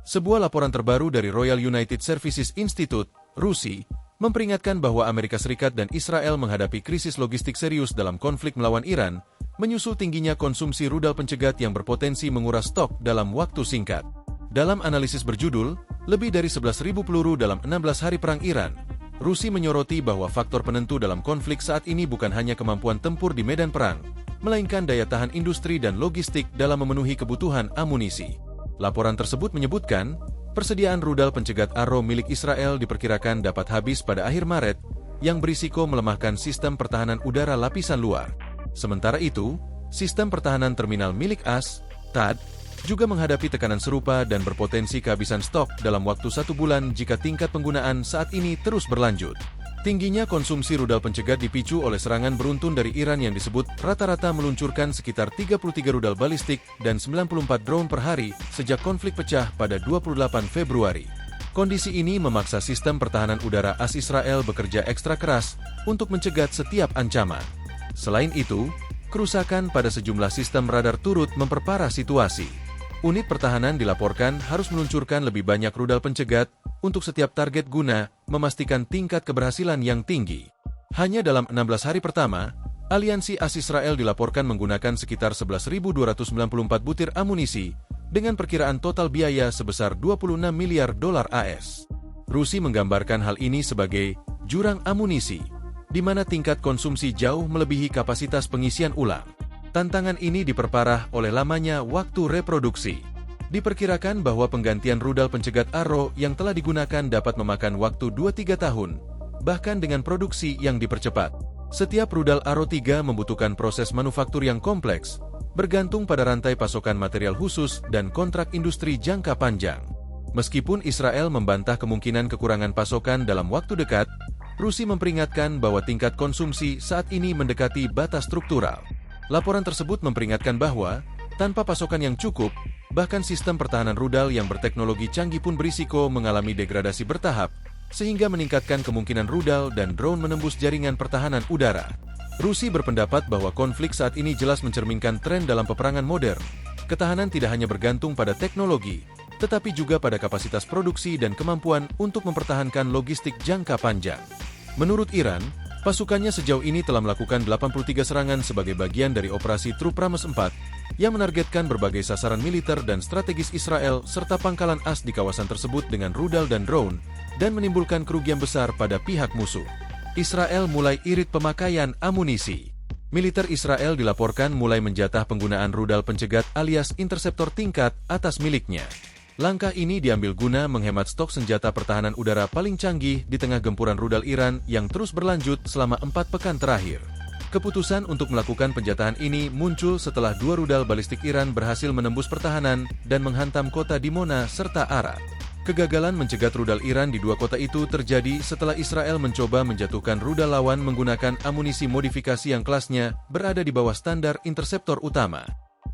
Sebuah laporan terbaru dari Royal United Services Institute, RUSI, memperingatkan bahwa Amerika Serikat dan Israel menghadapi krisis logistik serius dalam konflik melawan Iran, menyusul tingginya konsumsi rudal pencegat yang berpotensi menguras stok dalam waktu singkat. Dalam analisis berjudul, lebih dari 11.000 peluru dalam 16 hari perang Iran, RUSI menyoroti bahwa faktor penentu dalam konflik saat ini bukan hanya kemampuan tempur di medan perang, melainkan daya tahan industri dan logistik dalam memenuhi kebutuhan amunisi. Laporan tersebut menyebutkan, persediaan rudal pencegat Arrow milik Israel diperkirakan dapat habis pada akhir Maret, yang berisiko melemahkan sistem pertahanan udara lapisan luar. Sementara itu, sistem pertahanan terminal milik AS, THAAD, juga menghadapi tekanan serupa dan berpotensi kehabisan stok dalam waktu 1 bulan jika tingkat penggunaan saat ini terus berlanjut. Tingginya konsumsi rudal pencegat dipicu oleh serangan beruntun dari Iran yang disebut rata-rata meluncurkan sekitar 33 rudal balistik dan 94 drone per hari sejak konflik pecah pada 28 Februari. Kondisi ini memaksa sistem pertahanan udara AS Israel bekerja ekstra keras untuk mencegat setiap ancaman. Selain itu, kerusakan pada sejumlah sistem radar turut memperparah situasi. Unit pertahanan dilaporkan harus meluncurkan lebih banyak rudal pencegat untuk setiap target guna memastikan tingkat keberhasilan yang tinggi. Hanya dalam 16 hari pertama, aliansi AS Israel dilaporkan menggunakan sekitar 11.294 butir amunisi dengan perkiraan total biaya sebesar 26 miliar dolar AS. RUSI menggambarkan hal ini sebagai jurang amunisi, di mana tingkat konsumsi jauh melebihi kapasitas pengisian ulang. Tantangan ini diperparah oleh lamanya waktu reproduksi. Diperkirakan bahwa penggantian rudal pencegat Arrow yang telah digunakan dapat memakan waktu 2-3 tahun, bahkan dengan produksi yang dipercepat. Setiap rudal Arrow 3 membutuhkan proses manufaktur yang kompleks, bergantung pada rantai pasokan material khusus dan kontrak industri jangka panjang. Meskipun Israel membantah kemungkinan kekurangan pasokan dalam waktu dekat, RUSI memperingatkan bahwa tingkat konsumsi saat ini mendekati batas struktural. Laporan tersebut memperingatkan bahwa, tanpa pasokan yang cukup, bahkan sistem pertahanan rudal yang berteknologi canggih pun berisiko mengalami degradasi bertahap, sehingga meningkatkan kemungkinan rudal dan drone menembus jaringan pertahanan udara. RUSI berpendapat bahwa konflik saat ini jelas mencerminkan tren dalam peperangan modern. Ketahanan tidak hanya bergantung pada teknologi, tetapi juga pada kapasitas produksi dan kemampuan untuk mempertahankan logistik jangka panjang. Menurut Iran, pasukannya sejauh ini telah melakukan 83 serangan sebagai bagian dari operasi True Promise 4 yang menargetkan berbagai sasaran militer dan strategis Israel serta pangkalan AS di kawasan tersebut dengan rudal dan drone dan menimbulkan kerugian besar pada pihak musuh. Israel mulai irit pemakaian amunisi. Militer Israel dilaporkan mulai menjatah penggunaan rudal pencegat alias interceptor tingkat atas miliknya. Langkah ini diambil guna menghemat stok senjata pertahanan udara paling canggih di tengah gempuran rudal Iran yang terus berlanjut selama 4 pekan terakhir. Keputusan untuk melakukan penjatahan ini muncul setelah 2 rudal balistik Iran berhasil menembus pertahanan dan menghantam kota Dimona serta Arad. Kegagalan mencegat rudal Iran di 2 kota itu terjadi setelah Israel mencoba menjatuhkan rudal lawan menggunakan amunisi modifikasi yang kelasnya berada di bawah standar interceptor utama.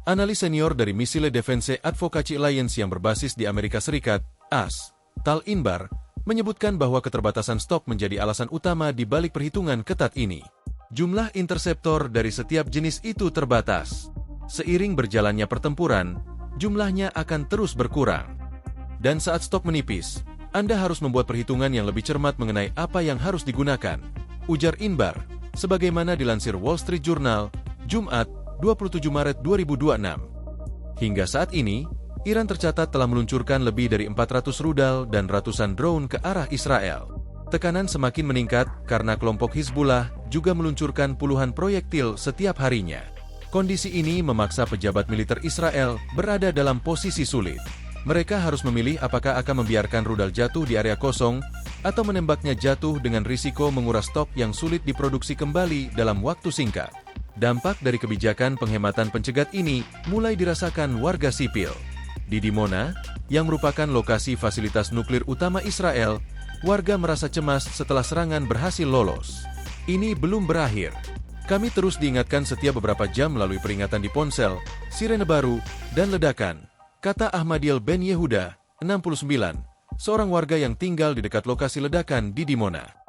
Analis senior dari Missile Defense Advocacy Alliance yang berbasis di Amerika Serikat, AS, Tal Inbar, menyebutkan bahwa keterbatasan stok menjadi alasan utama di balik perhitungan ketat ini. Jumlah interceptor dari setiap jenis itu terbatas. Seiring berjalannya pertempuran, jumlahnya akan terus berkurang. Dan saat stok menipis, Anda harus membuat perhitungan yang lebih cermat mengenai apa yang harus digunakan, ujar Inbar, sebagaimana dilansir Wall Street Journal, Jumat, 27 Maret 2026. Hingga saat ini, Iran tercatat telah meluncurkan lebih dari 400 rudal dan ratusan drone ke arah Israel. Tekanan semakin meningkat karena kelompok Hizbullah juga meluncurkan puluhan proyektil setiap harinya. Kondisi ini memaksa pejabat militer Israel berada dalam posisi sulit. Mereka harus memilih apakah akan membiarkan rudal jatuh di area kosong atau menembaknya jatuh dengan risiko menguras stok yang sulit diproduksi kembali dalam waktu singkat. Dampak dari kebijakan penghematan pencegat ini mulai dirasakan warga sipil. Di Dimona, yang merupakan lokasi fasilitas nuklir utama Israel, warga merasa cemas setelah serangan berhasil lolos. Ini belum berakhir. Kami terus diingatkan setiap beberapa jam melalui peringatan di ponsel, sirene baru, dan ledakan, kata Ahmadiel Ben Yehuda, 69, seorang warga yang tinggal di dekat lokasi ledakan di Dimona.